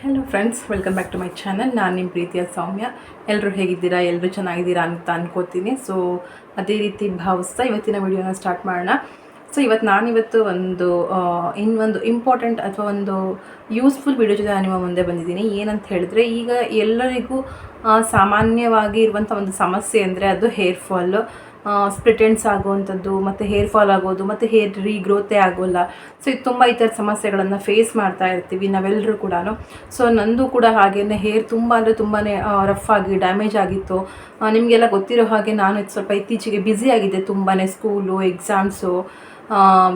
Hello friends, welcome back to my channel. ನಾನು ನಿಮ್ಮ ಪ್ರೀತಿಯ ಸೌಮ್ಯ. ಎಲ್ಲರೂ ಹೇಗಿದ್ದೀರಾ? ಎಲ್ಲರೂ ಚೆನ್ನಾಗಿದ್ದೀರಾ ಅಂತ ಅನ್ಕೋತೀನಿ. ಸೊ ಅದೇ ರೀತಿ ಭಾವಿಸ್ತಾ ಇವತ್ತಿನ ವಿಡಿಯೋನ ಸ್ಟಾರ್ಟ್ ಮಾಡೋಣ. ಸೊ ನಾನಿವತ್ತು ಇನ್ನೊಂದು ಇಂಪಾರ್ಟೆಂಟ್ ಅಥವಾ ಒಂದು ಯೂಸ್ಫುಲ್ ವಿಡಿಯೋ ಜೊತೆ ನಾನು ನಿಮ್ಮ ಮುಂದೆ ಬಂದಿದ್ದೀನಿ. ಏನಂತ ಹೇಳಿದ್ರೆ, ಈಗ ಎಲ್ಲರಿಗೂ ಸಾಮಾನ್ಯವಾಗಿ ಇರುವಂಥ ಒಂದು ಸಮಸ್ಯೆ ಅಂದರೆ ಅದು ಹೇರ್ ಫಾಲು, ಸ್ಪ್ಲಿಟ್ ಎಂಡ್ಸ್ ಆಗುವಂಥದ್ದು, ಮತ್ತು ಹೇರ್ ಫಾಲ್ ಆಗೋದು, ಮತ್ತು ಹೇರ್ ರೀಗ್ರೋತೇ ಆಗೋಲ್ಲ. ಸೊ ಇದು ತುಂಬ ಈ ಥರ ಸಮಸ್ಯೆಗಳನ್ನು ಫೇಸ್ ಮಾಡ್ತಾ ಇರ್ತೀವಿ ನಾವೆಲ್ಲರೂ ಕೂಡ. ಸೊ ನಂದು ಕೂಡ ಹಾಗೆಯೇ ಹೇರ್ ತುಂಬ ಅಂದರೆ ತುಂಬಾ ರಫ್ ಆಗಿ ಡ್ಯಾಮೇಜ್ ಆಗಿತ್ತು. ನಿಮಗೆಲ್ಲ ಗೊತ್ತಿರೋ ಹಾಗೆ ನಾನು ಸ್ವಲ್ಪ ಇತ್ತೀಚೆಗೆ ಬ್ಯುಸಿ ಆಗಿದ್ದೆ ತುಂಬಾ. ಸ್ಕೂಲು, ಎಕ್ಸಾಮ್ಸು,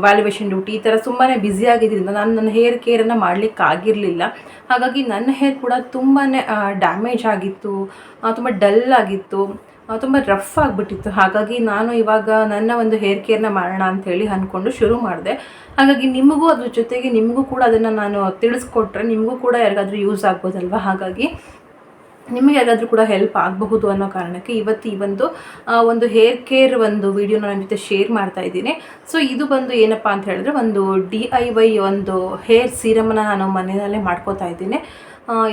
ವ್ಯಾಲ್ಯುವೇಷನ್ ಡ್ಯೂಟಿ, ಈ ಥರ ತುಂಬಾ ಬ್ಯುಸಿ ಆಗಿದ್ದರಿಂದ ನಾನು ನನ್ನ ಹೇರ್ ಕೇರನ್ನು ಮಾಡಲಿಕ್ಕಾಗಿರಲಿಲ್ಲ. ಹಾಗಾಗಿ ನನ್ನ ಹೇರ್ ಕೂಡ ತುಂಬಾ ಡ್ಯಾಮೇಜ್ ಆಗಿತ್ತು, ತುಂಬ ಡಲ್ ಆಗಿತ್ತು, ತುಂಬ ರಫ್ ಆಗಿಬಿಟ್ಟಿತ್ತು. ಹಾಗಾಗಿ ನಾನು ಇವಾಗ ನನ್ನ ಒಂದು ಹೇರ್ ಕೇರ್ನ ಮಾಡೋಣ ಅಂಥೇಳಿ ಅಂದ್ಕೊಂಡು ಶುರು ಮಾಡಿದೆ. ಹಾಗಾಗಿ ನಿಮಗೂ ಅದ್ರ ಜೊತೆಗೆ ನಿಮಗೂ ಕೂಡ ಅದನ್ನು ನಾನು ತಿಳಿಸ್ಕೊಟ್ರೆ ನಿಮಗೂ ಕೂಡ ಯಾರಿಗಾದ್ರೂ ಯೂಸ್ ಆಗ್ಬೋದಲ್ವ. ಹಾಗಾಗಿ ನಿಮಗೆ ಯಾರಾದರೂ ಕೂಡ ಹೆಲ್ಪ್ ಆಗಬಹುದು ಅನ್ನೋ ಕಾರಣಕ್ಕೆ ಇವತ್ತು ಈ ಒಂದು ಹೇರ್ ಕೇರ್ ಒಂದು ವಿಡಿಯೋನ ನನ್ನ ಜೊತೆ ಶೇರ್ ಮಾಡ್ತಾ ಇದ್ದೀನಿ. ಸೊ ಇದು ಏನಪ್ಪ ಅಂತ ಹೇಳಿದ್ರೆ, ಒಂದು DIY ಒಂದು ಹೇರ್ ಸೀರಮನ್ನು ನಾನು ಮನೆಯಲ್ಲೇ ಮಾಡ್ಕೋತಾ ಇದ್ದೀನಿ.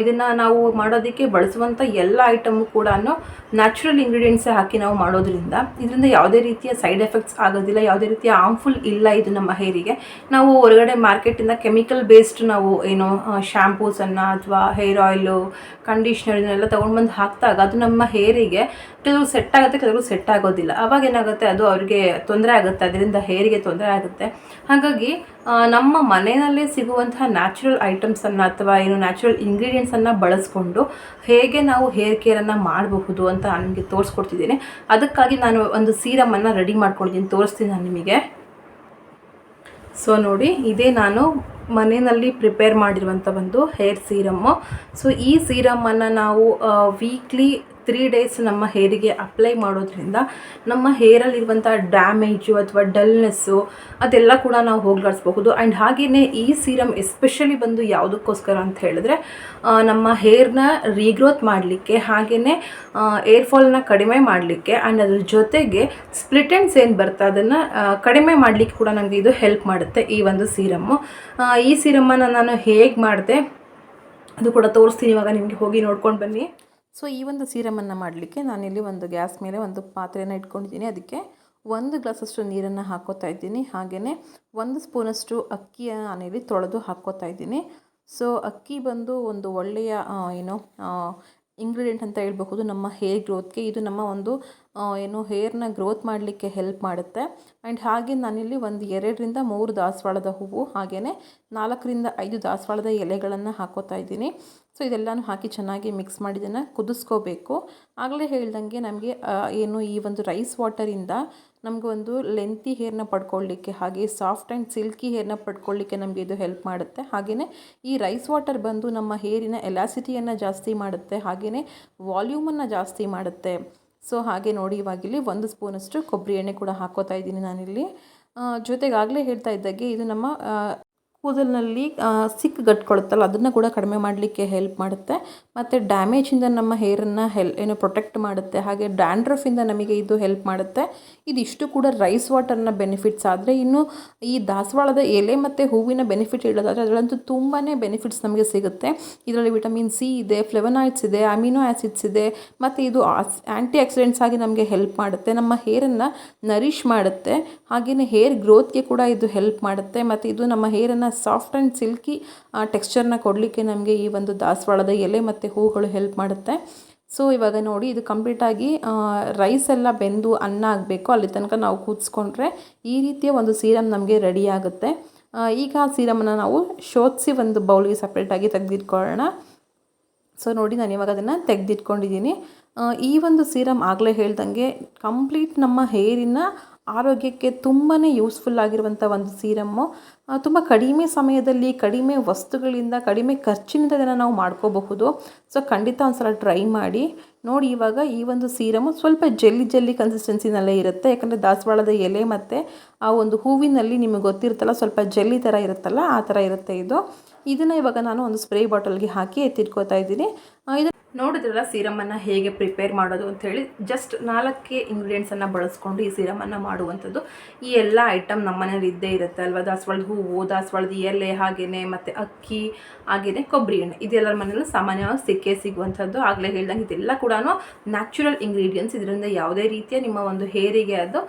ಇದನ್ನು ನಾವು ಮಾಡೋದಕ್ಕೆ ಬಳಸುವಂಥ ಎಲ್ಲ ಐಟಮು ಕೂಡ ನ್ಯಾಚುರಲ್ ಇಂಗ್ರೀಡಿಯೆಂಟ್ಸೇ ಹಾಕಿ ನಾವು ಮಾಡೋದ್ರಿಂದ ಇದರಿಂದ ಯಾವುದೇ ರೀತಿಯ ಸೈಡ್ ಎಫೆಕ್ಟ್ಸ್ ಆಗೋದಿಲ್ಲ, ಯಾವುದೇ ರೀತಿಯ ಹಾರ್ಮ್ಫುಲ್ ಇಲ್ಲ ಇದು ನಮ್ಮ ಹೇರಿಗೆ. ನಾವು ಹೊರಗಡೆ ಮಾರ್ಕೆಟಿಂದ ಕೆಮಿಕಲ್ ಬೇಸ್ಡ್ ನಾವು ಶ್ಯಾಂಪೂಸನ್ನು ಅಥವಾ ಹೇರ್ ಆಯಿಲು, ಕಂಡೀಷ್ನರ್ ಇದನ್ನೆಲ್ಲ ತೊಗೊಂಡು ಹಾಕಿದಾಗ ಅದು ನಮ್ಮ ಹೇರಿಗೆ ಕೆಲವರು ಸೆಟ್ ಆಗುತ್ತೆ, ಕೆಲವರು ಸೆಟ್ ಆಗೋದಿಲ್ಲ. ಅವಾಗ ಏನಾಗುತ್ತೆ, ಅದು ಅವ್ರಿಗೆ ತೊಂದರೆ ಆಗುತ್ತೆ, ಅದರಿಂದ ಹೇರಿಗೆ ತೊಂದರೆ ಆಗುತ್ತೆ. ಹಾಗಾಗಿ ನಮ್ಮ ಮನೆಯಲ್ಲೇ ಸಿಗುವಂತಹ ನ್ಯಾಚುರಲ್ ಐಟಮ್ಸನ್ನು ಅಥವಾ ನ್ಯಾಚುರಲ್ ಇಂಗ್ರೀಡಿಯೆಂಟ್ಸನ್ನು ಬಳಸ್ಕೊಂಡು ಹೇಗೆ ನಾವು ಹೇರ್ ಕೇರನ್ನು ಮಾಡಬಹುದು ಅಂತ ನಿಮಗೆ ತೋರಿಸ್ಕೊಡ್ತಿದ್ದೀನಿ. ಅದಕ್ಕಾಗಿ ನಾನು ಒಂದು ಸೀರಮನ್ನು ರೆಡಿ ಮಾಡ್ಕೊಂಡಿದ್ದೀನಿ, ತೋರಿಸ್ತೀನಿ ನಾನು ನಿಮಗೆ. ಸೊ ನೋಡಿ, ಇದೇ ನಾನು ಮನೆಯಲ್ಲಿ ಪ್ರಿಪೇರ್ ಮಾಡಿರುವಂಥ ಒಂದು ಹೇರ್ ಸೀರಮ್ಮು. ಸೊ ಈ ಸೀರಮನ್ನು ನಾವು ವೀಕ್ಲಿ 3 ಡೇಸ್ ನಮ್ಮ ಹೇರಿಗೆ ಅಪ್ಲೈ ಮಾಡೋದ್ರಿಂದ ನಮ್ಮ ಹೇರಲ್ಲಿರುವಂಥ ಡ್ಯಾಮೇಜು ಅಥವಾ ಡಲ್ನೆಸ್ಸು ಅದೆಲ್ಲ ಕೂಡ ನಾವು ಹೋಗಲಾಡಿಸ್ಬಹುದು. ಆ್ಯಂಡ್ ಹಾಗೆಯೇ ಈ ಸೀರಮ್ ಎಸ್ಪೆಷಲಿ ಯಾವುದಕ್ಕೋಸ್ಕರ ಅಂತ ಹೇಳಿದ್ರೆ, ನಮ್ಮ ಹೇರ್ನ ರೀಗ್ರೋತ್ ಮಾಡಲಿಕ್ಕೆ, ಹಾಗೆಯೇ ಏರ್ ಫಾಲ್ನ ಕಡಿಮೆ ಮಾಡಲಿಕ್ಕೆ, ಆ್ಯಂಡ್ ಅದ್ರ ಜೊತೆಗೆ ಸ್ಪ್ಲಿಟ್ ಎಂಡ್ಸ್ ಏನು ಬರ್ತಾ ಅದನ್ನು ಕಡಿಮೆ ಮಾಡಲಿಕ್ಕೆ ಕೂಡ ನನಗೆ ಇದು ಹೆಲ್ಪ್ ಮಾಡುತ್ತೆ ಈ ಒಂದು ಸೀರಮ್ಮು. ಈ ಸೀರಮ್ಮನ್ನು ನಾನು ಹೇಗೆ ಮಾಡಿದೆ ಅದು ಕೂಡ ತೋರಿಸ್ತೀನಿ ಇವಾಗ, ನಿಮಗೆ ಹೋಗಿ ನೋಡ್ಕೊಂಡು ಬನ್ನಿ. ಸೊ ಈ ಒಂದು ಸೀರಮನ್ನು ಮಾಡಲಿಕ್ಕೆ ನಾನಿಲ್ಲಿ ಒಂದು ಗ್ಯಾಸ್ ಮೇಲೆ ಒಂದು ಪಾತ್ರೆಯನ್ನು ಇಟ್ಕೊಂಡಿದ್ದೀನಿ. ಅದಕ್ಕೆ 1 ಗ್ಲಾಸಷ್ಟು ನೀರನ್ನು ಹಾಕ್ಕೋತಾ ಇದ್ದೀನಿ. ಹಾಗೆಯೇ 1 ಸ್ಪೂನಷ್ಟು ಅಕ್ಕಿಯನ್ನು ನಾನಿಲ್ಲಿ ತೊಳೆದು ಹಾಕ್ಕೋತಾ ಇದ್ದೀನಿ. ಸೊ ಅಕ್ಕಿ ಒಂದು ಒಳ್ಳೆಯ ಇಂಗ್ರೀಡಿಯೆಂಟ್ ಅಂತ ಹೇಳ್ಬಹುದು ನಮ್ಮ ಹೇರ್ ಗ್ರೋತ್ಗೆ. ಇದು ನಮ್ಮ ಒಂದು ಹೇರ್ನ ಗ್ರೋತ್ ಮಾಡಲಿಕ್ಕೆ ಹೆಲ್ಪ್ ಮಾಡುತ್ತೆ. ಆ್ಯಂಡ್ ಹಾಗೆ ನಾನಿಲ್ಲಿ 2ರಿಂದ 3 ದಾಸವಾಳದ ಹೂವು, ಹಾಗೆಯೇ 4ರಿಂದ 5 ದಾಸವಾಳದ ಎಲೆಗಳನ್ನು ಹಾಕೋತಾ ಇದ್ದೀನಿ. ಸೊ ಇದೆಲ್ಲನೂ ಹಾಕಿ ಚೆನ್ನಾಗಿ ಮಿಕ್ಸ್ ಮಾಡಿ ಇದನ್ನು ಕುದಿಸ್ಕೋಬೇಕು. ಆಗಲೇ ಹೇಳ್ದಂಗೆ ನಮಗೆ ಈ ಒಂದು ರೈಸ್ ವಾಟರಿಂದ ನಮಗೆ ಒಂದು ಲೆಂತಿ ಹೇರ್ನ ಪಡ್ಕೊಳ್ಳಿಕ್ಕೆ, ಹಾಗೆ ಸಾಫ್ಟ್ ಆ್ಯಂಡ್ ಸಿಲ್ಕಿ ಹೇರ್ನ ಪಡ್ಕೊಳ್ಳಿಕ್ಕೆ ನಮಗೆ ಇದು ಹೆಲ್ಪ್ ಮಾಡುತ್ತೆ. ಹಾಗೆಯೇ ಈ ರೈಸ್ ವಾಟರ್ ನಮ್ಮ ಹೇರಿನ ಎಲಾಸಿಟಿಯನ್ನು ಜಾಸ್ತಿ ಮಾಡುತ್ತೆ, ಹಾಗೆಯೇ ವಾಲ್ಯೂಮನ್ನು ಜಾಸ್ತಿ ಮಾಡುತ್ತೆ. ಸೊ ಹಾಗೆ ನೋಡಿ, ಇವಾಗಿಲ್ಲಿ 1 ಸ್ಪೂನಷ್ಟು ಕೊಬ್ಬರಿ ಎಣ್ಣೆ ಕೂಡ ಹಾಕೋತಾ ಇದ್ದೀನಿ ನಾನಿಲ್ಲಿ. ಜೊತೆಗೆ ಆಗಲೇ ಹೇಳ್ತಾ ಇದ್ದಾಗೆ ಇದು ನಮ್ಮ ಕೂದಲಿನಲ್ಲಿ ಸಿಕ್ ಗಟ್ಕೊಳುತ್ತಲ್ಲ ಅದನ್ನು ಕೂಡ ಕಡಿಮೆ ಮಾಡಲಿಕ್ಕೆ ಹೆಲ್ಪ್ ಮಾಡುತ್ತೆ. ಮತ್ತು ಡ್ಯಾಮೇಜಿಂದ ನಮ್ಮ ಹೇರನ್ನು ಪ್ರೊಟೆಕ್ಟ್ ಮಾಡುತ್ತೆ. ಹಾಗೆ ಡ್ಯಾಂಡ್ರಫಿಂದ ನಮಗೆ ಇದು ಹೆಲ್ಪ್ ಮಾಡುತ್ತೆ. ಇದಿಷ್ಟು ಕೂಡ ರೈಸ್ ವಾಟರ್ನ ಬೆನಿಫಿಟ್ಸ್. ಆದರೆ ಇನ್ನು ಈ ದಾಸವಾಳದ ಎಲೆ ಮತ್ತು ಹೂವಿನ ಬೆನಿಫಿಟ್ ಹೇಳೋದಾದರೆ ಅದರಲ್ಲಂತೂ ತುಂಬಾ ಬೆನಿಫಿಟ್ಸ್ ನಮಗೆ ಸಿಗುತ್ತೆ. ಇದರಲ್ಲಿ ವಿಟಮಿನ್ ಸಿ ಇದೆ, ಫ್ಲೆವನಾಯ್ಡ್ಸ್ ಇದೆ, ಅಮಿನೋ ಆ್ಯಸಿಡ್ಸ್ ಇದೆ, ಮತ್ತು ಇದು ಆ್ಯಂಟಿ ಆಕ್ಸಿಡೆಂಟ್ಸ್ ಆಗಿ ನಮಗೆ ಹೆಲ್ಪ್ ಮಾಡುತ್ತೆ. ನಮ್ಮ ಹೇರನ್ನು ನರಿಷ್ ಮಾಡುತ್ತೆ. ಹಾಗೆಯೇ ಹೇರ್ ಗ್ರೋತ್ಗೆ ಕೂಡ ಇದು ಹೆಲ್ಪ್ ಮಾಡುತ್ತೆ. ಮತ್ತು ಇದು ನಮ್ಮ ಹೇರನ್ನು ಸಾಫ್ಟ್ ಆ್ಯಂಡ್ ಸಿಲ್ಕಿ ಟೆಕ್ಸ್ಚರ್ನ ಕೊಡಲಿಕ್ಕೆ ನಮಗೆ ಈ ಒಂದು ದಾಸವಾಳದ ಎಲೆ ಮತ್ತು ಹೂಗಳು ಹೆಲ್ಪ್ ಮಾಡುತ್ತೆ. ಸೊ ಇವಾಗ ನೋಡಿ, ಇದು ಕಂಪ್ಲೀಟಾಗಿ ರೈಸ್ ಎಲ್ಲ ಬೆಂದು ಅನ್ನ ಆಗಬೇಕು, ಅಲ್ಲಿ ತನಕ ನಾವು ಕೂದಿಸ್ಕೊಂಡ್ರೆ ಈ ರೀತಿಯ ಒಂದು ಸೀರಮ್ ನಮಗೆ ರೆಡಿ ಆಗುತ್ತೆ. ಈಗ ಆ ಸೀರಮನ್ನು ನಾವು ಶೋಧಿಸಿ ಒಂದು ಬೌಲ್ಗೆ ಸಪ್ರೇಟಾಗಿ ತೆಗೆದಿಟ್ಕೊಳ್ಳೋಣ. ಸೊ ನೋಡಿ, ನಾನು ಇವಾಗ ಅದನ್ನು ತೆಗೆದಿಟ್ಕೊಂಡಿದ್ದೀನಿ. ಈ ಒಂದು ಸೀರಮ್ ಆಗಲೇ ಹೇಳ್ದಂಗೆ ಕಂಪ್ಲೀಟ್ ನಮ್ಮ ಹೇರಿನ ಆರೋಗ್ಯಕ್ಕೆ ತುಂಬಾ ಯೂಸ್ಫುಲ್ ಆಗಿರುವಂಥ ಒಂದು ಸೀರಮ್ಮು. ತುಂಬ ಕಡಿಮೆ ಸಮಯದಲ್ಲಿ, ಕಡಿಮೆ ವಸ್ತುಗಳಿಂದ, ಕಡಿಮೆ ಖರ್ಚಿನಿಂದ ಇದನ್ನು ನಾವು ಮಾಡ್ಕೋಬಹುದು. ಸೊ ಖಂಡಿತ ಒಂದು ಸಲ ಟ್ರೈ ಮಾಡಿ ನೋಡಿ. ಇವಾಗ ಈ ಒಂದು ಸೀರಮು ಸ್ವಲ್ಪ ಜೆಲ್ಲಿ ಕನ್ಸಿಸ್ಟೆನ್ಸಿನಲ್ಲೇ ಇರುತ್ತೆ, ಯಾಕಂದರೆ ದಾಸವಾಳದ ಎಲೆ ಮತ್ತು ಆ ಒಂದು ಹೂವಿನಲ್ಲಿ ನಿಮಗೆ ಗೊತ್ತಿರುತ್ತಲ್ಲ, ಸ್ವಲ್ಪ ಜೆಲ್ಲಿ ಥರ ಇರುತ್ತಲ್ಲ, ಆ ಥರ ಇರುತ್ತೆ ಇದು. ಇದನ್ನು ಇವಾಗ ನಾನು ಒಂದು ಸ್ಪ್ರೇ ಬಾಟಲ್ಗೆ ಹಾಕಿ ಎತ್ತಿಟ್ಕೋತಾ ಇದ್ದೀನಿ. ನೋಡಿದ್ರಲ್ಲ ಸೀರಮನ್ನು ಹೇಗೆ ಪ್ರಿಪೇರ್ ಮಾಡೋದು ಅಂಥೇಳಿ. ಜಸ್ಟ್ 4 ಇಂಗ್ರೀಡಿಯೆಂಟ್ಸನ್ನು ಬಳಸ್ಕೊಂಡು ಈ ಸೀರಮನ್ನು ಮಾಡುವಂಥದ್ದು. ಈ ಎಲ್ಲ ಐಟಮ್ ನಮ್ಮ ಮನೇಲಿ ಇದ್ದೇ ಇರುತ್ತೆ ಅಲ್ವಾ. ದಾಸವಾಳದ ಹೂವು, ದಾಸವಾಳದ ಎಲೆ, ಹಾಗೆಯೇ ಮತ್ತು ಅಕ್ಕಿ, ಹಾಗೆಯೇ ಕೊಬ್ಬರಿ ಎಣ್ಣೆ ಇದೆಲ್ಲರ ಮನೆಯಲ್ಲೂ ಸಾಮಾನ್ಯವಾಗಿ ಸಿಗುವಂಥದ್ದು. ಆಗಲೇ ಹೇಳ್ದಂಗೆ ಇದೆಲ್ಲ ಕೂಡ ನ್ಯಾಚುರಲ್ ಇಂಗ್ರೀಡಿಯೆಂಟ್ಸ್. ಇದರಿಂದ ಯಾವುದೇ ರೀತಿಯ ನಿಮ್ಮ ಒಂದು ಹೇರಿಗೆ ಅದು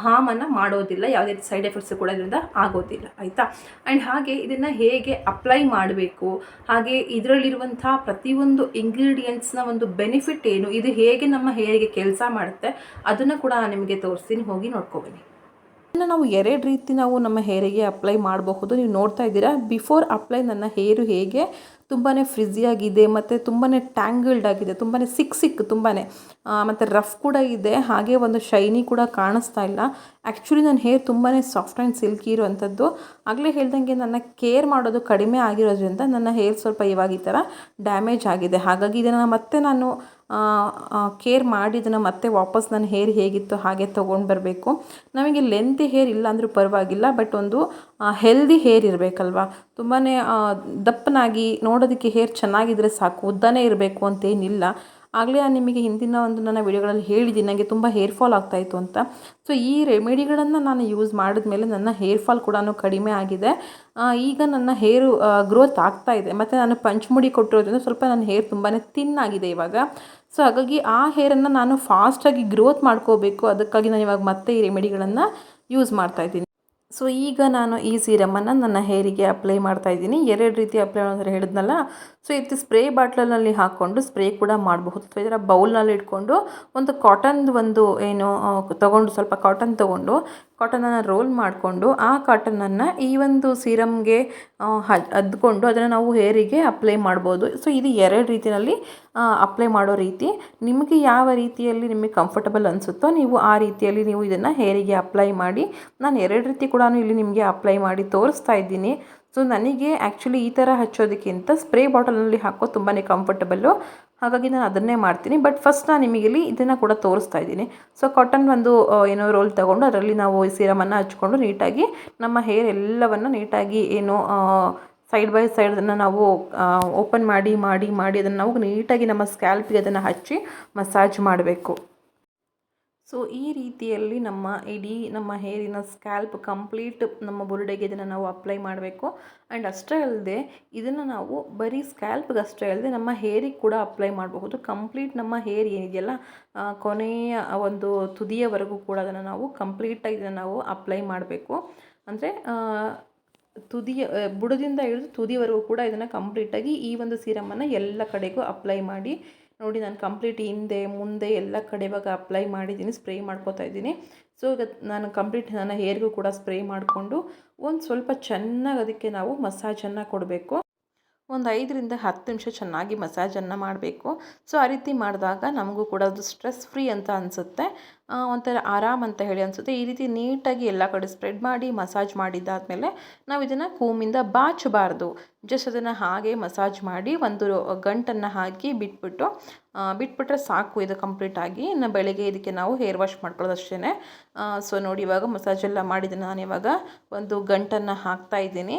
ಹಾರ್ಮನ್ನು ಮಾಡೋದಿಲ್ಲ, ಯಾವುದೇ ಸೈಡ್ ಎಫೆಕ್ಟ್ಸ್ ಕೂಡ ಇದರಿಂದ ಆಗೋದಿಲ್ಲ ಆಯಿತಾ. ಆ್ಯಂಡ್ ಹಾಗೆ ಇದನ್ನು ಹೇಗೆ ಅಪ್ಲೈ ಮಾಡಬೇಕು, ಹಾಗೆ ಇದರಲ್ಲಿರುವಂಥ ಪ್ರತಿಯೊಂದು ಇಂಗ್ರೀಡಿಯೆಂಟ್ಸ್ನ ಒಂದು ಬೆನಿಫಿಟ್ ಏನು, ಇದು ಹೇಗೆ ನಮ್ಮ ಹೇರಿಗೆ ಕೆಲಸ ಮಾಡುತ್ತೆ ಅದನ್ನು ಕೂಡ ನಾನು ನಿಮಗೆ ತೋರಿಸ್ತೀನಿ, ಹೋಗಿ ನೋಡ್ಕೊಬನ್ನಿ. ಇದನ್ನು ನಾವು 2 ರೀತಿ ನಾವು ನಮ್ಮ ಹೇರಿಗೆ ಅಪ್ಲೈ ಮಾಡಬಹುದು. ನೀವು ನೋಡ್ತಾ ಇದ್ದೀರಾ, ಬಿಫೋರ್ ಅಪ್ಲೈ ನನ್ನ ಹೇರು ಹೇಗೆ ತುಂಬಾ ಫ್ರಿಝಿಯಾಗಿದೆ ಮತ್ತು ತುಂಬಾ ಟ್ಯಾಂಗಲ್ಡ್ ಆಗಿದೆ, ತುಂಬಾ ಸಿಕ್ ತುಂಬಾ ಮತ್ತು ರಫ್ ಕೂಡ ಇದೆ, ಹಾಗೆ ಒಂದು ಶೈನಿ ಕೂಡ ಕಾಣಿಸ್ತಾ ಇಲ್ಲ. ಆ್ಯಕ್ಚುಲಿ ನನ್ನ ಹೇರ್ ತುಂಬಾ ಸಾಫ್ಟ್ ಆ್ಯಂಡ್ ಸಿಲ್ಕಿ ಇರುವಂಥದ್ದು. ಆಗಲೇ ಹೇಳ್ದಂಗೆ ನನ್ನ ಕೇರ್ ಮಾಡೋದು ಕಡಿಮೆ ಆಗಿರೋದ್ರಿಂದ ನನ್ನ ಹೇರ್ ಸ್ವಲ್ಪ ಇವಾಗ ಈ ಥರ ಡ್ಯಾಮೇಜ್ ಆಗಿದೆ. ಹಾಗಾಗಿ ಇದನ್ನು ಮತ್ತೆ ನಾನು ಕೇರ್ ಮಾಡಿ ಇದನ್ನು ಮತ್ತೆ ವಾಪಸ್ ನನ್ನ ಹೇರ್ ಹೇಗಿತ್ತು ಹಾಗೆ ತೊಗೊಂಡು ಬರಬೇಕು. ನಮಗೆ ಲೆಂತಿ ಹೇರ್ ಇಲ್ಲ ಅಂದರೂ ಪರವಾಗಿಲ್ಲ, ಬಟ್ ಒಂದು ಹೆಲ್ದಿ ಹೇರ್ ಇರಬೇಕಲ್ವ. ತುಂಬಾ ದಪ್ಪನಾಗಿ ನೋಡೋದಕ್ಕೆ ಹೇರ್ ಚೆನ್ನಾಗಿದ್ದರೆ ಸಾಕು, ಉದ್ದನೇ ಇರಬೇಕು ಅಂತೇನಿಲ್ಲ. ಆಗಲೇ ನಾನು ನಿಮಗೆ ಹಿಂದಿನ ಒಂದು ನನ್ನ ವಿಡಿಯೋಗಳಲ್ಲಿ ಹೇಳಿದ್ದೀನಿ ನನಗೆ ತುಂಬ ಹೇರ್ ಫಾಲ್ ಆಗ್ತಾಯಿತ್ತು ಅಂತ. ಸೊ ಈ ರೆಮಿಡಿಗಳನ್ನು ನಾನು ಯೂಸ್ ಮಾಡಿದ್ಮೇಲೆ ನನ್ನ ಹೇರ್ ಫಾಲ್ ಕೂಡ ಕಡಿಮೆ ಆಗಿದೆ. ಈಗ ನನ್ನ ಹೇರು ಗ್ರೋತ್ ಆಗ್ತಾಯಿದೆ, ಮತ್ತು ನಾನು ಪಂಚಮುಡಿ ಕೊಟ್ಟಿರೋದ್ರಿಂದ ಸ್ವಲ್ಪ ನನ್ನ ಹೇರ್ ತುಂಬಾ ಥಿನ್ ಆಗಿದೆ ಇವಾಗ. ಸೊ ಹಾಗಾಗಿ ಆ ಹೇರನ್ನು ನಾನು ಫಾಸ್ಟಾಗಿ ಗ್ರೋತ್ ಮಾಡ್ಕೋಬೇಕು, ಅದಕ್ಕಾಗಿ ನಾನು ಇವಾಗ ಮತ್ತೆ ಈ ರೆಮಿಡಿಗಳನ್ನು ಯೂಸ್ ಮಾಡ್ತಾಯಿದ್ದೀನಿ. ಸೊ ಈಗ ನಾನು ಈ ಸೀರಮನ್ನು ನನ್ನ ಹೇರಿಗೆ ಅಪ್ಲೈ ಮಾಡ್ತಾಯಿದ್ದೀನಿ. 2 ರೀತಿ ಅಪ್ಲೈ ಮಾಡೋದ್ರೆ ಹೇಳಿದ್ನಲ್ಲ. ಸೊ ಇದು ಸ್ಪ್ರೇ ಬಾಟ್ಲಲ್ಲಿ ಹಾಕ್ಕೊಂಡು ಸ್ಪ್ರೇ ಕೂಡ ಮಾಡಬಹುದು, ಅಥವಾ ಇದರ ಬೌಲ್ನಲ್ಲಿ ಇಟ್ಕೊಂಡು ಒಂದು ಕಾಟನ್ದು ಒಂದು ಏನು ತೊಗೊಂಡು, ಸ್ವಲ್ಪ ಕಾಟನ್ ತೊಗೊಂಡು ಕಾಟನನ್ನು ರೋಲ್ ಮಾಡಿಕೊಂಡು ಆ ಕಾಟನನ್ನು ಈ ಒಂದು ಸೀರಮ್ಗೆ ಅದ್ಕೊಂಡು ಅದನ್ನು ನಾವು ಹೇರಿಗೆ ಅಪ್ಲೈ ಮಾಡ್ಬೋದು. ಸೊ ಇದು 2 ರೀತಿಯಲ್ಲಿ ಅಪ್ಲೈ ಮಾಡೋ ರೀತಿ. ನಿಮಗೆ ಯಾವ ರೀತಿಯಲ್ಲಿ ನಿಮಗೆ ಕಂಫರ್ಟಬಲ್ ಅನಿಸುತ್ತೋ ನೀವು ಆ ರೀತಿಯಲ್ಲಿ ನೀವು ಇದನ್ನು ಹೇರಿಗೆ ಅಪ್ಲೈ ಮಾಡಿ. ನಾನು 2 ರೀತಿ ಕೂಡ ಇಲ್ಲಿ ನಿಮಗೆ ಅಪ್ಲೈ ಮಾಡಿ ತೋರಿಸ್ತಾ ಇದ್ದೀನಿ. ಸೊ ನನಗೆ ಆ್ಯಕ್ಚುಲಿ ಈ ಥರ ಹಚ್ಚೋದಕ್ಕಿಂತ ಸ್ಪ್ರೇ ಬಾಟಲ್ನಲ್ಲಿ ಹಾಕೋ ತುಂಬಾ ಕಂಫರ್ಟಬಲ್ಲು, ಹಾಗಾಗಿ ನಾನು ಅದನ್ನೇ ಮಾಡ್ತೀನಿ. ಬಟ್ ಫಸ್ಟ್ ನಾನು ನಿಮಗೆ ಇಲ್ಲಿ ಇದನ್ನು ಕೂಡ ತೋರಿಸ್ತಾ ಇದ್ದೀನಿ. ಸೊ ಕಾಟನ್ ಒಂದು ಏನೋ ರೋಲ್ ತೊಗೊಂಡು ಅದರಲ್ಲಿ ನಾವು ಸೀರಮನ್ನು ಹಚ್ಕೊಂಡು ನೀಟಾಗಿ ನಮ್ಮ ಹೇರ್ ಎಲ್ಲವನ್ನು ನೀಟಾಗಿ ಏನು ಸೈಡ್ ಬೈ ಸೈಡ್ ಅದನ್ನು ನಾವು ಓಪನ್ ಮಾಡಿ ಮಾಡಿ ಮಾಡಿ ಅದನ್ನು ನಾವು ನೀಟಾಗಿ ನಮ್ಮ ಸ್ಕ್ಯಾಲ್ಪಿಗೆ ಅದನ್ನು ಹಚ್ಚಿ ಮಸಾಜ್ ಮಾಡಬೇಕು. ಸೊ ಈ ರೀತಿಯಲ್ಲಿ ನಮ್ಮ ಇಡೀ ನಮ್ಮ ಹೇರಿನ ಸ್ಕ್ಯಾಲ್ಪ್ ಕಂಪ್ಲೀಟ್ ನಮ್ಮ ಬುರುಡೆಗೆ ಇದನ್ನು ನಾವು ಅಪ್ಲೈ ಮಾಡಬೇಕು. ಆ್ಯಂಡ್ ಅಷ್ಟೇ ಅಲ್ಲದೆ ಇದನ್ನು ನಾವು ಬರೀ ಸ್ಕ್ಯಾಲ್ಪ್ಗೆ ಅಷ್ಟೇ ಅಲ್ಲದೆ ನಮ್ಮ ಹೇರಿಗೆ ಕೂಡ ಅಪ್ಲೈ ಮಾಡಬಹುದು. ಕಂಪ್ಲೀಟ್ ನಮ್ಮ ಹೇರ್ ಏನಿದೆಯಲ್ಲ ಕೊನೆಯ ಒಂದು ತುದಿಯವರೆಗೂ ಕೂಡ ಅದನ್ನು ನಾವು ಕಂಪ್ಲೀಟಾಗಿ ಇದನ್ನು ನಾವು ಅಪ್ಲೈ ಮಾಡಬೇಕು. ಅಂದರೆ ಬುಡದಿಂದ ಹಿಡಿದು ತುದಿವರೆಗೂ ಕೂಡ ಇದನ್ನು ಕಂಪ್ಲೀಟಾಗಿ ಈ ಒಂದು ಸೀರಮನ್ನು ಎಲ್ಲ ಕಡೆಗೂ ಅಪ್ಲೈ ಮಾಡಿ. ನೋಡಿ ನಾನು ಕಂಪ್ಲೀಟ್ ಹಿಂದೆ ಮುಂದೆ ಎಲ್ಲ ಕಡೆ ಇವಾಗ ಅಪ್ಲೈ ಮಾಡಿದ್ದೀನಿ, ಸ್ಪ್ರೇ ಮಾಡ್ಕೋತಾ ಇದ್ದೀನಿ. ಸೊ ಈಗ ನಾನು ಕಂಪ್ಲೀಟ್ ನನ್ನ ಹೇರ್ಗೂ ಕೂಡ ಸ್ಪ್ರೇ ಮಾಡಿಕೊಂಡು ಒಂದು ಸ್ವಲ್ಪ ಚೆನ್ನಾಗಿ ಅದಕ್ಕೆ ನಾವು ಮಸಾಜನ್ನು ಕೊಡಬೇಕು. ಒಂದು 5ರಿಂದ 10 ನಿಮಿಷ ಚೆನ್ನಾಗಿ ಮಸಾಜನ್ನು ಮಾಡಬೇಕು. ಸೊ ಆ ರೀತಿ ಮಾಡಿದಾಗ ನಮಗೂ ಕೂಡ ಅದು ಸ್ಟ್ರೆಸ್ ಫ್ರೀ ಅಂತ ಅನಿಸುತ್ತೆ, ಒಂಥರ ಆರಾಮ್ ಅಂತ ಹೇಳಿ ಅನಿಸುತ್ತೆ. ಈ ರೀತಿ ನೀಟಾಗಿ ಎಲ್ಲ ಕಡೆ ಸ್ಪ್ರೆಡ್ ಮಾಡಿ ಮಸಾಜ್ ಮಾಡಿದ್ದಾದಮೇಲೆ ನಾವು ಇದನ್ನು ಕೂಮಿಂದ ಬಾಚಬಾರ್ದು, ಜಸ್ಟ್ ಅದನ್ನು ಹಾಗೆ ಮಸಾಜ್ ಮಾಡಿ ಒಂದು ಗಂಟನ್ನು ಹಾಕಿ ಬಿಟ್ಬಿಟ್ರೆ ಸಾಕು. ಇದು ಕಂಪ್ಲೀಟಾಗಿ ಇನ್ನು ಬೆಳಗ್ಗೆ ಇದಕ್ಕೆ ನಾವು ಹೇರ್ ವಾಶ್ ಮಾಡ್ಕೊಳ್ಳೋದು ಅಷ್ಟೇ. ಸೊ ನೋಡಿ ಇವಾಗ ಮಸಾಜ್ ಎಲ್ಲ ಮಾಡಿದ್ದೀನಿ. ನಾನು ಇವಾಗ ಒಂದು ಗಂಟನ್ನು ಹಾಕ್ತಾ ಇದ್ದೀನಿ,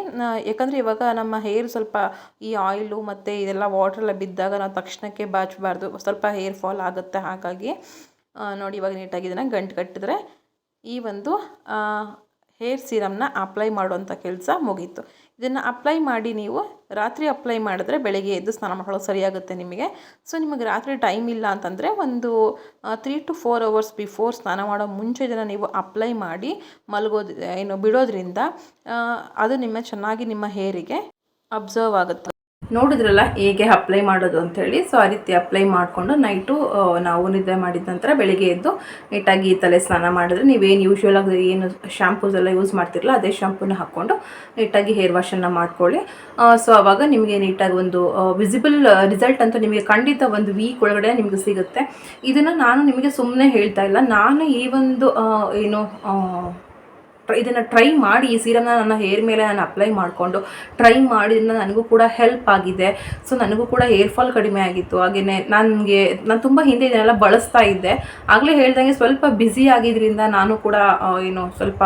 ಯಾಕಂದರೆ ಇವಾಗ ನಮ್ಮ ಹೇರ್ ಸ್ವಲ್ಪ ಈ ಆಯಿಲು ಮತ್ತು ಇದೆಲ್ಲ ವಾಟ್ರೆಲ್ಲ ಬಿದ್ದಾಗ ನಾವು ತಕ್ಷಣಕ್ಕೆ ಬಾಚಬಾರ್ದು, ಸ್ವಲ್ಪ ಹೇರ್ ಫಾಲ್ ಆಗುತ್ತೆ. ಹಾಗಾಗಿ ನೋಡಿ ಇವಾಗ ನೀಟಾಗಿ ಇದನ್ನು ಗಂಟು ಕಟ್ಟಿದ್ರೆ ಈ ಒಂದು ಹೇರ್ ಸೀರಮ್ನ ಅಪ್ಲೈ ಮಾಡುವಂಥ ಕೆಲಸ ಮುಗೀತು. ಇದನ್ನು ಅಪ್ಲೈ ಮಾಡಿ ನೀವು ರಾತ್ರಿ ಅಪ್ಲೈ ಮಾಡಿದ್ರೆ ಬೆಳಗ್ಗೆ ಎದ್ದು ಸ್ನಾನ ಮಾಡೋದು ಸರಿಯಾಗುತ್ತೆ ನಿಮಗೆ. ಸೊ ನಿಮಗೆ ರಾತ್ರಿ ಟೈಮ್ ಇಲ್ಲ ಅಂತಂದರೆ ಒಂದು 3 to 4 hours ಬಿಫೋರ್ ಸ್ನಾನ ಮಾಡೋ ಮುಂಚೆ ಇದನ್ನು ನೀವು ಅಪ್ಲೈ ಮಾಡಿ ಬಿಡೋದ್ರಿಂದ ಅದು ಚೆನ್ನಾಗಿ ನಿಮ್ಮ ಹೇರಿಗೆ ಅಬ್ಸರ್ವ್ ಆಗುತ್ತೆ. ನೋಡಿದ್ರಲ್ಲ ಹೇಗೆ ಅಪ್ಲೈ ಮಾಡೋದು ಅಂಥೇಳಿ. ಸೊ ಆ ರೀತಿ ಅಪ್ಲೈ ಮಾಡಿಕೊಂಡು ನೈಟು ನಾವು ನಿದ್ದೆ ಮಾಡಿದ ನಂತರ ಬೆಳಿಗ್ಗೆ ಎದ್ದು ನೀಟಾಗಿ ತಲೆ ಸ್ನಾನ ಮಾಡಿದ್ರೆ ನೀವೇನು ಯೂಶ್ವಲಾಗಿ ಏನು ಶ್ಯಾಂಪೂಸ್ ಎಲ್ಲ ಯೂಸ್ ಮಾಡ್ತಿರಲ್ಲ ಅದೇ ಶಾಂಪೂನ ಹಾಕ್ಕೊಂಡು ನೀಟಾಗಿ ಹೇರ್ ವಾಶನ್ನು ಮಾಡ್ಕೊಳ್ಳಿ. ಸೊ ಆವಾಗ ನಿಮಗೆ ನೀಟಾಗಿ ಒಂದು ವಿಸಿಬಲ್ ರಿಸಲ್ಟ್ ಅಂತೂ ನಿಮಗೆ ಖಂಡಿತ ಒಂದು ವೀಕ್ ಒಳಗಡೆ ನಿಮಗೆ ಸಿಗುತ್ತೆ. ಇದನ್ನು ನಾನು ನಿಮಗೆ ಸುಮ್ಮನೆ ಹೇಳ್ತಾ ಇಲ್ಲ, ನಾನು ಈ ಒಂದು ಇದನ್ನು ಟ್ರೈ ಮಾಡಿ ಈ ಸೀರಮ್ನ ನನ್ನ ಹೇರ್ ಮೇಲೆ ನಾನು ಅಪ್ಲೈ ಮಾಡಿಕೊಂಡು ಟ್ರೈ ಮಾಡಿದ್ರಿಂದ ನನಗೂ ಕೂಡ ಹೆಲ್ಪ್ ಆಗಿದೆ. ಸೊ ನನಗೂ ಕೂಡ ಹೇರ್ ಫಾಲ್ ಕಡಿಮೆ ಆಗಿತ್ತು. ಹಾಗೆಯೇ ನಾನು ತುಂಬ ಹಿಂದೆ ಇದನ್ನೆಲ್ಲ ಬಳಸ್ತಾ ಇದ್ದೆ. ಆಗಲೇ ಹೇಳ್ದಂಗೆ ಸ್ವಲ್ಪ ಬ್ಯುಸಿ ಆಗಿದ್ದರಿಂದ ನಾನು ಕೂಡ ಸ್ವಲ್ಪ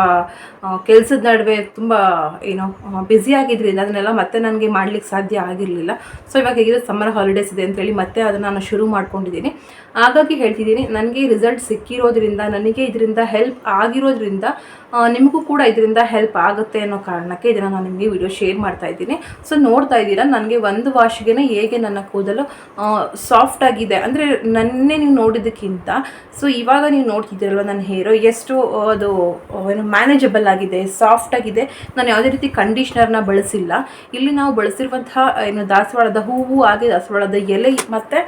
ಕೆಲಸದ ನಡುವೆ ತುಂಬ ಬ್ಯುಸಿ ಆಗಿದ್ದರಿಂದ ಅದನ್ನೆಲ್ಲ ಮತ್ತೆ ನನಗೆ ಮಾಡಲಿಕ್ಕೆ ಸಾಧ್ಯ ಆಗಿರಲಿಲ್ಲ. ಸೊ ಇವಾಗ ಹೇಗಿದೆ ಸಮ್ಮರ್ ಹಾಲಿಡೇಸ್ ಇದೆ ಅಂತೇಳಿ ಮತ್ತೆ ಅದನ್ನು ನಾನು ಶುರು ಮಾಡ್ಕೊಂಡಿದ್ದೀನಿ. ಹಾಗಾಗಿ ಹೇಳ್ತಿದ್ದೀನಿ, ನನಗೆ ರಿಸಲ್ಟ್ ಸಿಕ್ಕಿರೋದ್ರಿಂದ, ನನಗೆ ಇದರಿಂದ ಹೆಲ್ಪ್ ಆಗಿರೋದ್ರಿಂದ ನಿಮಗೂ ಕೂಡ ಇದರಿಂದ ಹೆಲ್ಪ್ ಆಗುತ್ತೆ ಅನ್ನೋ ಕಾರಣಕ್ಕೆ ಇದನ್ನು ನಾನು ನಿಮಗೆ ವಿಡಿಯೋ ಶೇರ್ ಮಾಡ್ತಾ ಇದ್ದೀನಿ. ಸೊ ನೋಡ್ತಾ ಇದ್ದೀರಾ ನನಗೆ ಒಂದು ವಾಶ್ಗೆ ಹೇಗೆ ನನ್ನ ಕೂದಲು ಸಾಫ್ಟ್ ಆಗಿದೆ ಅಂದರೆ ನನ್ನೇ ನೀವು ನೋಡಿದ್ದಕ್ಕಿಂತ ಸೊ ಇವಾಗ ನೀವು ನೋಡ್ತಿದ್ದೀರಲ್ವ ನನ್ನ ಹೇರು ಎಷ್ಟು ಅದು ಏನು ಮ್ಯಾನೇಜಬಲ್ ಆಗಿದೆ, ಸಾಫ್ಟ್ ಆಗಿದೆ. ನಾನು ಯಾವುದೇ ರೀತಿ ಕಂಡೀಷ್ನರ್ನ ಬಳಸಿಲ್ಲ. ಇಲ್ಲಿ ನಾವು ಬಳಸಿರುವಂತಹ ಏನು ದಾಸವಾಳದ ಹೂವು ಹಾಗೆ ದಾಸವಾಳದ ಎಲೆ ಮತ್ತು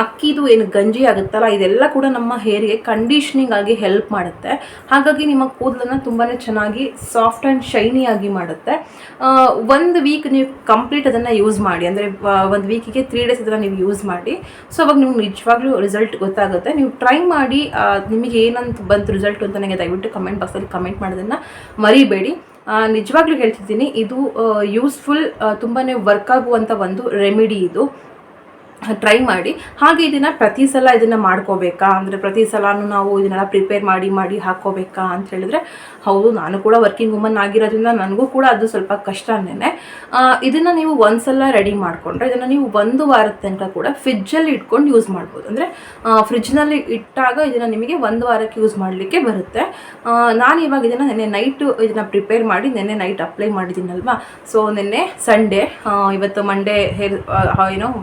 ಅಕ್ಕಿದು ಏನು ಗಂಜಿ ಆಗುತ್ತಲ್ಲ ಇದೆಲ್ಲ ಕೂಡ ನಮ್ಮ ಹೇರಿಗೆ ಕಂಡೀಷ್ನಿಂಗ್ ಆಗಿ ಹೆಲ್ಪ್ ಮಾಡುತ್ತೆ. ಹಾಗಾಗಿ ನಿಮ್ಮ ಕೂದಲನ್ನು ತುಂಬಾ ಚೆನ್ನಾಗಿ ಸಾಫ್ಟ್ ಆ್ಯಂಡ್ ಶೈನಿಯಾಗಿ ಮಾಡುತ್ತೆ. ಒಂದು ವೀಕ್ ನೀವು ಕಂಪ್ಲೀಟ್ ಅದನ್ನು ಯೂಸ್ ಮಾಡಿ, ಅಂದರೆ ಒಂದು ವೀಕಿಗೆ 3 ಡೇಸ್ ಅದನ್ನು ನೀವು ಯೂಸ್ ಮಾಡಿ. ಸೊ ಅವಾಗ ನಿಮ್ಗೆ ನಿಜವಾಗ್ಲೂ ರಿಸಲ್ಟ್ ಗೊತ್ತಾಗುತ್ತೆ. ನೀವು ಟ್ರೈ ಮಾಡಿ ನಿಮಗೆ ಏನಂತ ಬಂತು ರಿಸಲ್ಟ್ ಅಂತ ನನಗೆ ದಯವಿಟ್ಟು ಕಮೆಂಟ್ ಬಾಕ್ಸಲ್ಲಿ ಕಮೆಂಟ್ ಮಾಡೋದನ್ನು ಮರಿಬೇಡಿ. ನಿಜವಾಗ್ಲೂ ಹೇಳ್ತಿದ್ದೀನಿ, ಇದು ಯೂಸ್ಫುಲ್, ತುಂಬಾ ವರ್ಕ್ ಆಗುವಂಥ ಒಂದು ರೆಮಿಡಿ ಇದು. ಟ್ರೈ ಮಾಡಿ. ಹಾಗೆ ಇದನ್ನು ಪ್ರತಿ ಸಲ ಇದನ್ನು ಮಾಡ್ಕೋಬೇಕಾ ಅಂದರೆ ಪ್ರತಿ ಸಲನೂ ನಾವು ಇದನ್ನೆಲ್ಲ ಪ್ರಿಪೇರ್ ಮಾಡಿ ಹಾಕ್ಕೋಬೇಕಾ ಅಂತ ಹೇಳಿದ್ರೆ ಹೌದು, ನಾನು ಕೂಡ ವರ್ಕಿಂಗ್ ವುಮನ್ ಆಗಿರೋದ್ರಿಂದ ನನಗೂ ಕೂಡ ಅದು ಸ್ವಲ್ಪ ಕಷ್ಟನೇ. ಇದನ್ನು ನೀವು ಒಂದ್ಸಲ ರೆಡಿ ಮಾಡಿಕೊಂಡ್ರೆ ಇದನ್ನು ನೀವು 1 ವಾರದ ತನಕ ಕೂಡ ಫ್ರಿಜ್ಜಲ್ಲಿ ಇಟ್ಕೊಂಡು ಯೂಸ್ ಮಾಡ್ಬೋದು. ಅಂದರೆ ಫ್ರಿಜ್ನಲ್ಲಿ ಇಟ್ಟಾಗ ಇದನ್ನು ನಿಮಗೆ 1 ವಾರಕ್ಕೆ ಯೂಸ್ ಮಾಡಲಿಕ್ಕೆ ಬರುತ್ತೆ. ನಾನು ಇವಾಗ ಇದನ್ನು ನೆನ್ನೆ ನೈಟು ಇದನ್ನು ಪ್ರಿಪೇರ್ ಮಾಡಿ ನೆನ್ನೆ ನೈಟ್ ಅಪ್ಲೈ ಮಾಡಿದ್ದೀನಲ್ವಾ. ಸೊ ನೆನ್ನೆ ಸಂಡೇ, ಇವತ್ತು ಮಂಡೇ ಹೇರ್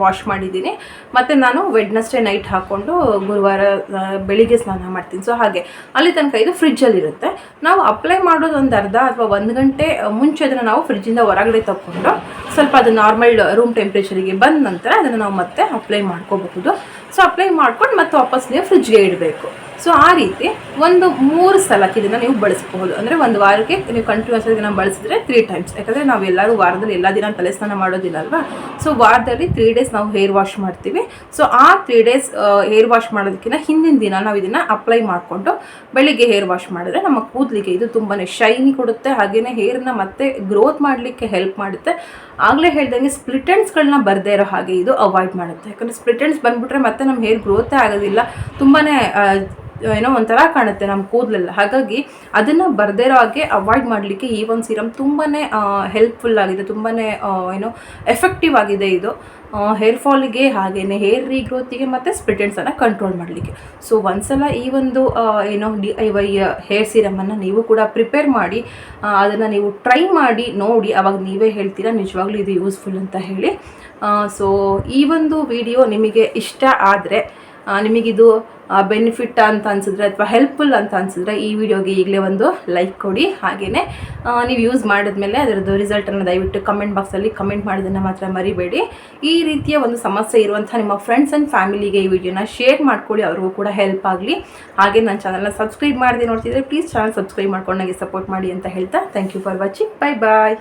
ವಾಶ್ ಮಾಡಿದ್ದೀನಿ. ಮತ್ತು ನಾನು ವೆಡ್ನೆಸ್ಡೇ ನೈಟ್ ಹಾಕ್ಕೊಂಡು ಗುರುವಾರ ಬೆಳಿಗ್ಗೆ ಸ್ನಾನ ಮಾಡ್ತೀನಿ. ಸೊ ಹಾಗೆ ಅಲ್ಲಿ ತನಕ ಇದು ಫ್ರಿಜ್ಜಲ್ಲಿರುತ್ತೆ. ನಾವು ಅಪ್ಲೈ ಮಾಡೋದು ಒಂದು ಅರ್ಧ ಅಥವಾ 1 ಗಂಟೆ ಮುಂಚೆ ಅದನ್ನು ನಾವು ಫ್ರಿಜ್ಜಿಂದ ಹೊರಗಡೆ ತಗೊಂಡು ಸ್ವಲ್ಪ ಅದು ನಾರ್ಮಲ್ ರೂಮ್ ಟೆಂಪ್ರೇಚರಿಗೆ ಬಂದ ನಂತರ ಅದನ್ನು ನಾವು ಮತ್ತೆ ಅಪ್ಲೈ ಮಾಡ್ಕೋಬಹುದು. ಸೊ ಅಪ್ಲೈ ಮಾಡ್ಕೊಂಡು ಮತ್ತೆ ವಾಪಸ್ ನೀವು ಫ್ರಿಜ್ಗೆ ಇಡಬೇಕು. ಸೊ ಆ ರೀತಿ ಒಂದು 3 ಸಲಕ್ಕೆ ಇದನ್ನು ನೀವು ಬಳಸ್ಬೋದು. ಅಂದರೆ 1 ವಾರಕ್ಕೆ ನೀವು ಕಂಟಿನ್ಯೂಸ್ ಇದನ್ನು ಬಳಸಿದ್ರೆ 3 ಟೈಮ್ಸ್. ಯಾಕಂದರೆ ನಾವು ಎಲ್ಲರೂ ವಾರದಲ್ಲಿ ಎಲ್ಲ ದಿನ ತಲೆ ಸ್ನಾನ ಮಾಡೋದಿಲ್ಲ ಅಲ್ವಾ. ಸೊ ವಾರದಲ್ಲಿ 3 ಡೇಸ್ ನಾವು ಹೇರ್ ವಾಶ್ ಮಾಡ್ತೀವಿ. ಸೊ ಆ 3 ಡೇಸ್ ಹೇರ್ ವಾಶ್ ಮಾಡೋದಕ್ಕಿಂತ ಹಿಂದಿನ ದಿನ ನಾವು ಇದನ್ನು ಅಪ್ಲೈ ಮಾಡಿಕೊಂಡು ಬೆಳಿಗ್ಗೆ ಹೇರ್ ವಾಶ್ ಮಾಡಿದ್ರೆ ನಮ್ಮ ಕೂದಲಿಗೆ ಇದು ತುಂಬಾ ಶೈನಿ ಕೊಡುತ್ತೆ. ಹಾಗೆಯೇ ಹೇರ್ನ ಮತ್ತೆ ಗ್ರೋತ್ ಮಾಡಲಿಕ್ಕೆ ಹೆಲ್ಪ್ ಮಾಡುತ್ತೆ. ಆಗಲೇ ಹೇಳ್ದಂಗೆ ಸ್ಪ್ಲಿಟ್ ಎಂಡ್ಸ್ಗಳನ್ನ ಬರದೇ ಇರೋ ಹಾಗೆ ಇದು ಅವಾಯ್ಡ್ ಮಾಡುತ್ತೆ. ಯಾಕಂದರೆ ಸ್ಪ್ಲಿಟ್ ಎಂಡ್ಸ್ ಬಂದುಬಿಟ್ರೆ ಮತ್ತೆ ನಮ್ಮ ಹೇರ್ ಗ್ರೋತೇ ಆಗೋದಿಲ್ಲ, ತುಂಬಾ ಒಂಥರ ಕಾಣುತ್ತೆ ನಮ್ಮ ಕೂದಲೆಲ್ಲ. ಹಾಗಾಗಿ ಅದನ್ನು ಬರದೇ ಇರೋ ಹಾಗೆ ಅವಾಯ್ಡ್ ಮಾಡಲಿಕ್ಕೆ ಈ ಒಂದು ಸೀರಮ್ ತುಂಬಾ ಹೆಲ್ಪ್ಫುಲ್ ಆಗಿದೆ, ತುಂಬಾ ಎಫೆಕ್ಟಿವ್ ಆಗಿದೆ ಇದು ಹೇರ್ ಫಾಲಿಗೆ, ಹಾಗೆಯೇ ಹೇರ್ ರೀಗ್ರೋತಿಗೆ ಮತ್ತು ಸ್ಪ್ಲಿಟ್ ಎಂಡ್ಸನ್ನು ಕಂಟ್ರೋಲ್ ಮಾಡಲಿಕ್ಕೆ. ಸೊ ಒಂದ್ಸಲ ಈ ಒಂದು DIY ಹೇರ್ ಸೀರಮನ್ನು ನೀವು ಕೂಡ ಪ್ರಿಪೇರ್ ಮಾಡಿ ಅದನ್ನು ನೀವು ಟ್ರೈ ಮಾಡಿ ನೋಡಿ. ಆವಾಗ ನೀವೇ ಹೇಳ್ತೀರಾ ನಿಜವಾಗ್ಲೂ ಇದು ಯೂಸ್ಫುಲ್ ಅಂತ ಹೇಳಿ. ಸೊ ಈ ಒಂದು ವಿಡಿಯೋ ನಿಮಗೆ ಇಷ್ಟ ಆದರೆ, ನಿಮಗಿದು ಬೆನಿಫಿಟ್ ಅಂತ ಅನಿಸಿದ್ರೆ ಅಥವಾ ಹೆಲ್ಪ್ಫುಲ್ ಅಂತ ಅನಿಸಿದ್ರೆ ಈ ವಿಡಿಯೋಗೆ ಈಗಲೇ ಒಂದು ಲೈಕ್ ಕೊಡಿ. ಹಾಗೆಯೇ ನೀವು ಯೂಸ್ ಮಾಡಿದ್ಮೇಲೆ ಅದರದ್ದು ರಿಸಲ್ಟನ್ನು ದಯವಿಟ್ಟು ಕಮೆಂಟ್ ಬಾಕ್ಸಲ್ಲಿ ಕಮೆಂಟ್ ಮಾಡೋದನ್ನು ಮಾತ್ರ ಮರಿಬೇಡಿ. ಈ ರೀತಿಯ ಒಂದು ಸಮಸ್ಯೆ ಇರುವಂಥ ನಿಮ್ಮ ಫ್ರೆಂಡ್ಸ್ ಆ್ಯಂಡ್ ಫ್ಯಾಮಿಲಿಗೆ ಈ ವಿಡಿಯೋನ ಶೇರ್ ಮಾಡ್ಕೊಳ್ಳಿ, ಅವ್ರಿಗೂ ಕೂಡ ಹೆಲ್ಪ್ ಆಗಲಿ. ಹಾಗೆ ನನ್ನ ಚಾನಲ್ನ ಸಬ್ಸ್ಕ್ರೈಬ್ ಮಾಡದೆ ನೋಡ್ತಿದ್ರೆ ಪ್ಲೀಸ್ ಚಾನಲ್ ಸಬ್ಸ್ಕ್ರೈಬ್ ಮಾಡ್ಕೊಂಡು ನನಗೆ ಸಪೋರ್ಟ್ ಮಾಡಿ ಅಂತ ಹೇಳ್ತಾ thank you for watching. Bye bye.